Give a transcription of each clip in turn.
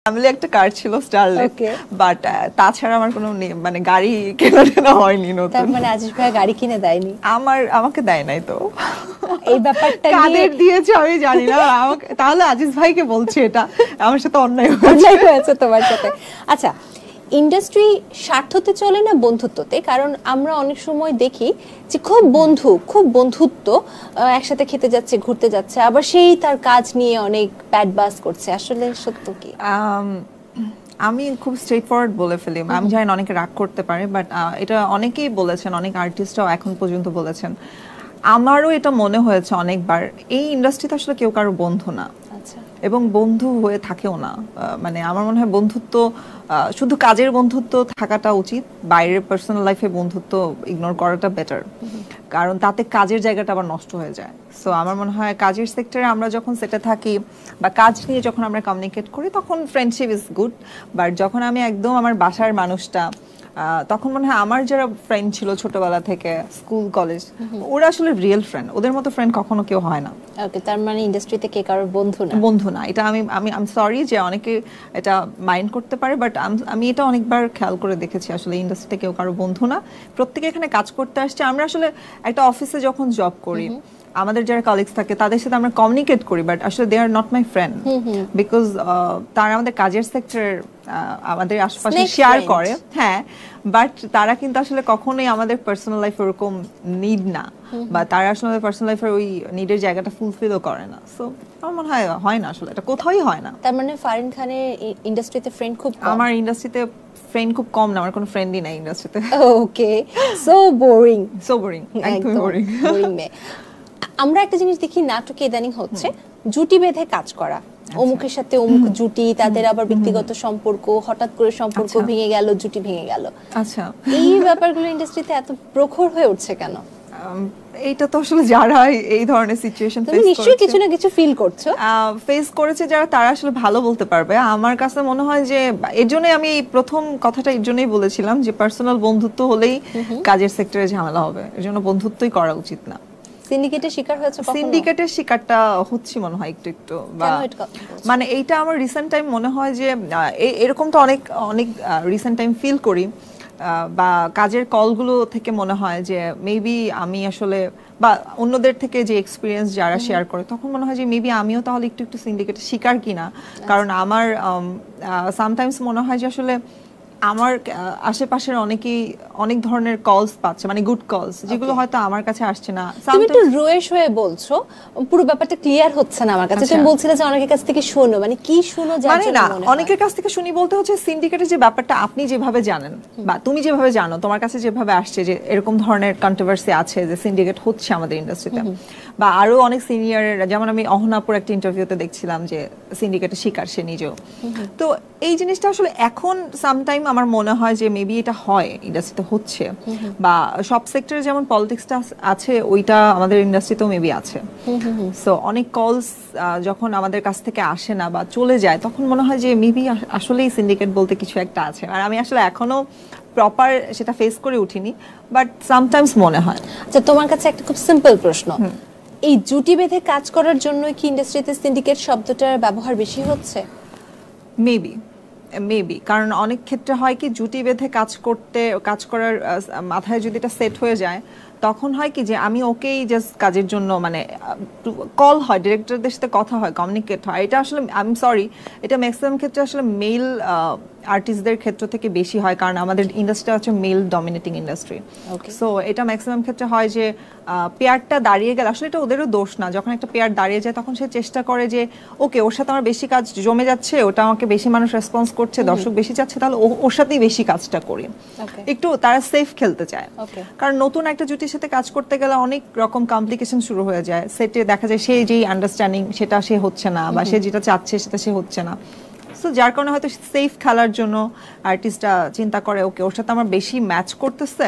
Family একটা কার ছিল Starlet, but তাছাড়া আমার কোনো মানে গাড়ি কেনা হয়নি নতুন। তার মানে আজিজ ভাই গাড়ি কিনে দেয়নি? আমাকে দেয় নাই তো। এই ব্যাপারটা কাদের দিয়েছে আমি জানি না, আমাকে তাহলে আজিজ ভাইকে বলছে এটা আমার সাথে অন্যায় হয়েছে তোমার সাথে। আচ্ছা, ইন্ডাস্ট্রি স্বার্থতে চলে না বন্ধুত্বতে? কারণ আমরা অনেক সময় দেখি যে খুব বন্ধুত্ব, একসাথে খেতে যাচ্ছে, ঘুরতে যাচ্ছে, আবার সেই তার কাজ নিয়ে অনেক ব্যাড বাস করছে। আসলে সত্য কি? আমি খুব স্ট্রেট ফরওয়ার্ড বলে ফেলি, আমি জানি অনেকে রাগ করতে পারে, বাট এটা অনেকেই বলেছেন, অনেক আর্টিস্টরাও এখন পর্যন্ত বলেছেন। আমারও এটা মনে হয়েছে অনেকবার, এই ইন্ডাস্ট্রিতে আসলে কেউ কারো বন্ধু না, এবং বন্ধু হয়ে থাকেও না। মানে আমার মনে হয় বন্ধুত্ব শুধু কাজের বন্ধুত্ব থাকাটা উচিত, বাইরের পার্সোনাল লাইফে বন্ধুত্ব ইগনোর করাটা বেটার, কারণ তাতে কাজের জায়গাটা আবার নষ্ট হয়ে যায়। সো আমার মনে হয় কাজের সেক্টরে আমরা যখন সেটে থাকি বা কাজ নিয়ে যখন আমরা কমিউনিকেট করি তখন ফ্রেন্ডশিপ ইজ গুড, বাট যখন আমি একদম আমার বাসার মানুষটা, তখন মনে হয় আমার যারা ফ্রেন্ড ছিল ছোটবেলা থেকে, স্কুল কলেজ, ওরা আসলে রিয়েল ফ্রেন্ড, ওদের মতো ফ্রেন্ড কখনো কেউ হয় না। ওকে, তার মানে ইন্ডাস্ট্রিতে কে কারোর বন্ধু না, এটা আমি সরি যে অনেকে এটা মাইন্ড করতে পারে, বাট আমি এটা অনেকবার খেয়াল করে দেখেছি, আসলে ইন্ডাস্ট্রিতে কেউ কারো বন্ধু না। প্রত্যেকে এখানে কাজ করতে আসছে। আমরা আসলে একটা অফিসে যখন জব করি, আমাদের যারা কলিগস থাকে তাদের সাথে আমরা কমিউনিকেট করি, বাট আসলে they are not my friend, because তারা আমাদের কাজের সেক্টর আমাদের আশেপাশে শেয়ার করে, হ্যাঁ, বাট তারা কিন্তু আসলে কখনোই আমাদের পার্সোনাল লাইফ ওরকম নিড না, বা তারা আসলে আমাদের পার্সোনাল লাইফের ওই নিডের জায়গাটা ফুলফিলও করে না। সো আমার মনে হয় না, আসলে এটা কোথাওই হয় না। তার মানে ফারিন খানের ইন্ডাস্ট্রিতে ফ্রেন্ড খুব কম? আমার ইন্ডাস্ট্রিতে ফ্রেন্ড খুব কম না, আমার কোনো ফ্রেন্ডই নাই ইন্ডাস্ট্রিতে। ওকে, সো বোরিং, একদম বোরিং। আমরা একটা জিনিস দেখি নাটকে ইদানিং হচ্ছে জুটি বেঁধে কাজ করা, অমুকের সাথে অমুক জুটি, তাদের আবার ব্যক্তিগত সম্পর্ক, হঠাৎ করে সম্পর্ক ভেঙে গেল, জুটি ভেঙে গেল। আচ্ছা, এই ব্যাপারগুলো ইন্ডাস্ট্রিতে এত প্রখর হয়ে উঠছে কেন? এইটা তো আসলে যারা এই ধরনের সিচুয়েশন ফেস করছে, নিশ্চয়ই কিছু না কিছু ফিল করছো, ফেস করেছে যারা, তারা আসলে ভালো বলতে পারবে। আমার কাছে মনে হয় যে এর জন্য আমি প্রথম কথাটা এর জন্যই বলেছিলাম যে পার্সোনাল বন্ধুত্ব হলেই কাজের সেক্টরে ঝামেলা হবে, এর জন্য বন্ধুত্বই করা উচিত না। সিন্ডিকেটের শিকার হয়েছে কখনো? সিন্ডিকেটের শিকারটা হচ্ছি মনে হয় একটু, মানে এইটা আমার রিসেন্ট টাইম মনে হয় যে এরকমটা অনেক রিসেন্ট টাইম ফিল করি, বা কাজের কলগুলো থেকে মনে হয় যে মেবি আমি আসলে, বা অন্যদের থেকে যে এক্সপিরিয়েন্স যারা শেয়ার করে, তখন মনে হয় যে মেবি আমিও তাহলে একটু সিন্ডিকেটের শিকার কিনা। কারণ আমার সামটাইমস মনে হয় যে আসলে আমার আশেপাশের অনেকেই অনেক ধরনের কলস পাচ্ছে, মানে গুড কলস, যেগুলো হয়তো আমার কাছে আসছে না। তুমি একটু রোয়েশ হয়ে বলছো, পুরো ব্যাপারটা ক্লিয়ার হচ্ছে না আমার কাছে। তুমি বলছিলে যে অনেকের কাছ থেকে শোনো, মানে কি শোনো? মানে না, অনেকের কাছ থেকে শুনি বলতে হচ্ছে সিন্ডিকেটের যে ব্যাপারটা আপনি যেভাবে জানেন বা তুমি যেভাবে জানো, তোমার কাছে যেভাবে আসছে যে এরকম ধরনের কন্ট্রোভার্সি আছে যে সিন্ডিকেট হচ্ছে আমাদের ইন্ডাস্ট্রিতে, বা আরো অনেক সিনিয়র, যেমন আমি অহনাপুর একটা ইন্টারভিউতে দেখছিলাম যে সিন্ডিকেটের শিকার সে নিজেও। তো এই জিনিসটা আসলে এখন সামটাইম আমার মনে হয় যে মেবি এটা হয়, ইন্ডাস্ট্রিতে হচ্ছে, বা সব সেক্টরে যেমন পলিটিক্সটা আছে ওইটা আমাদের ইন্ডাস্ট্রিতেও মেবি আছে। সো অনেক কলস যখন আমাদের কাছ থেকে আসে না বা চলে যায়, তখন মনে হয় যে মেবি আসলেই সিন্ডিকেট বলতে কিছু একটা আছে। আর আমি আসলে এখনো প্রপার সেটা ফেস করে উঠিনি, বাট সামটাইমস মনে হয়। আচ্ছা, তোমার কাছে একটা খুব সিম্পল প্রশ্ন, এই জুটি বেঁধে কাজ করার জন্য কি ইন্ডাস্ট্রিতে সিন্ডিকেট শব্দটার ব্যবহার বেশি হচ্ছে? মেবি, কারণ অনেক ক্ষেত্রে হয় কি, জুটি বেঁধে কাজ করার মাথায় যদি এটা সেট হয়ে যায়, তখন হয় কি যে আমি ওকেই জাস্ট কাজের জন্য, মানে কল হয়, ডিরেক্টরদের সাথে কথা হয়, কমিউনিকেট হয়। এটা আসলে আমি সরি, এটা ম্যাক্সিমাম ক্ষেত্রে আসলে মেল আর্টিস্টদের ক্ষেত্র থেকে বেশি হয়, কারণ আমাদের ইন্ডাস্ট্রি হচ্ছে মেল ডমিনেটিং ইন্ডাস্ট্রি। সো এটা ম্যাক্সিমাম ক্ষেত্রে হয় যে পেয়ারটা দাঁড়িয়ে গেলে, আসলে এটা ওদেরও দোষ না, যখন একটা পেয়ার দাঁড়িয়ে যায় তখন সে চেষ্টা করে যে ওকে, ওর সাথে আমার বেশি কাজ জমে যাচ্ছে, ওটা আমাকে বেশি মানুষ রেসপন্স করছে, দর্শক বেশি যাচ্ছে, তাহলে ওর সাথেই বেশি কাজটা করি, একটু তারা সেফ খেলতে চায়। কারণ নতুন একটা জুটির সাথে কাজ করতে গেলে অনেক রকম কমপ্লিকেশন শুরু হয়ে যায়, সেটে দেখা যায় সে যেই আন্ডারস্ট্যান্ডিং সেটা সে হচ্ছে না, বা সে যেটা চাচ্ছে সেটা সে হচ্ছে না। সো যার কারণে হয়তো সেফ খেলার জন্য আর্টিস্টরা চিন্তা করে ওকে, ওর সাথে আমার বেশি ম্যাচ করতেছে,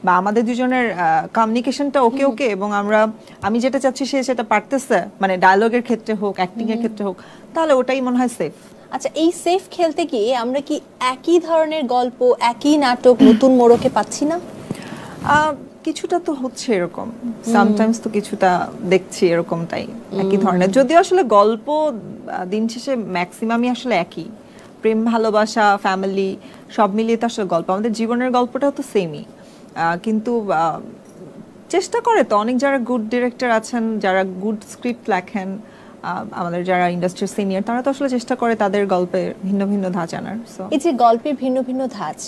বা আমাদের দুজনের কমিউনিকেশনটা ওকে, এবং আমি যেটা চাচ্ছি সে সেটা পারতেছে, মানে ডায়লগের ক্ষেত্রে হোক, অ্যাক্টিং এর ক্ষেত্রে হোক, তাহলে ওটাই মনে হয় সেফ। আচ্ছা, এই সেফ খেলতে গিয়ে আমরা কি একই ধরনের গল্প, একই নাটক নতুন মোড়কে পাচ্ছি না? কিছুটা তো হচ্ছে এরকম, সামটাইমস তো কিছুটা দেখছি এরকমটাই, একই ধরনের, যদিও আসলে গল্প দিন শেষে ম্যাক্সিমামই আসলে একই, প্রেম ভালোবাসা ফ্যামিলি সব মিলিয়ে তো আসলে গল্প, আমাদের জীবনের গল্পটাও তো সেমই, কিন্তু চেষ্টা করে তো অনেক যারা গুড ডিরেক্টর আছেন, যারা গুড স্ক্রিপ্ট লেখেন, আমাদের যারা ইন্ডাস্ট্রির সিনিয়র, তারা তো আসলে চেষ্টা করে তাদের গল্পে ভিন্ন ভিন্ন ধাঁচ আনার। এই যে গল্পের ভিন্ন ভিন্ন ধাঁচ,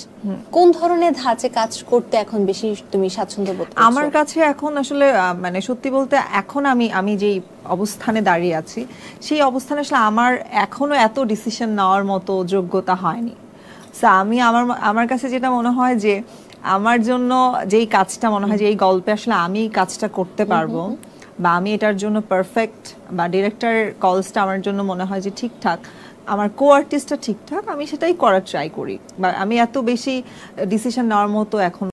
কোন ধরনের ধাঁচে কাজ করতে এখন বেশি তুমি স্বাচ্ছন্দ্য বোধ করছো? আমার কাছে এখন আসলে মানে সত্যি বলতে এখন আমি যেই অবস্থানে দাঁড়িয়ে আছি, সেই অবস্থানে আসলে আমার এখনো এত ডিসিশন নেওয়ার মতো যোগ্যতা হয়নি। সো আমি আমার কাছে যেটা মনে হয় যে আমার জন্য যেই কাজটা মনে হয় যে এই গল্পে আসলে আমি এই কাজটা করতে পারবো, বা আমি এটার জন্য পারফেক্ট, বা ডিরেক্টর কলসটা আমার জন্য মনে হয় যে ঠিকঠাক, আমার কো আর্টিস্টটা ঠিকঠাক, আমি সেটাই করার ট্রাই করি। বা আমি এত বেশি ডিসিশন নেওয়ার মতো এখন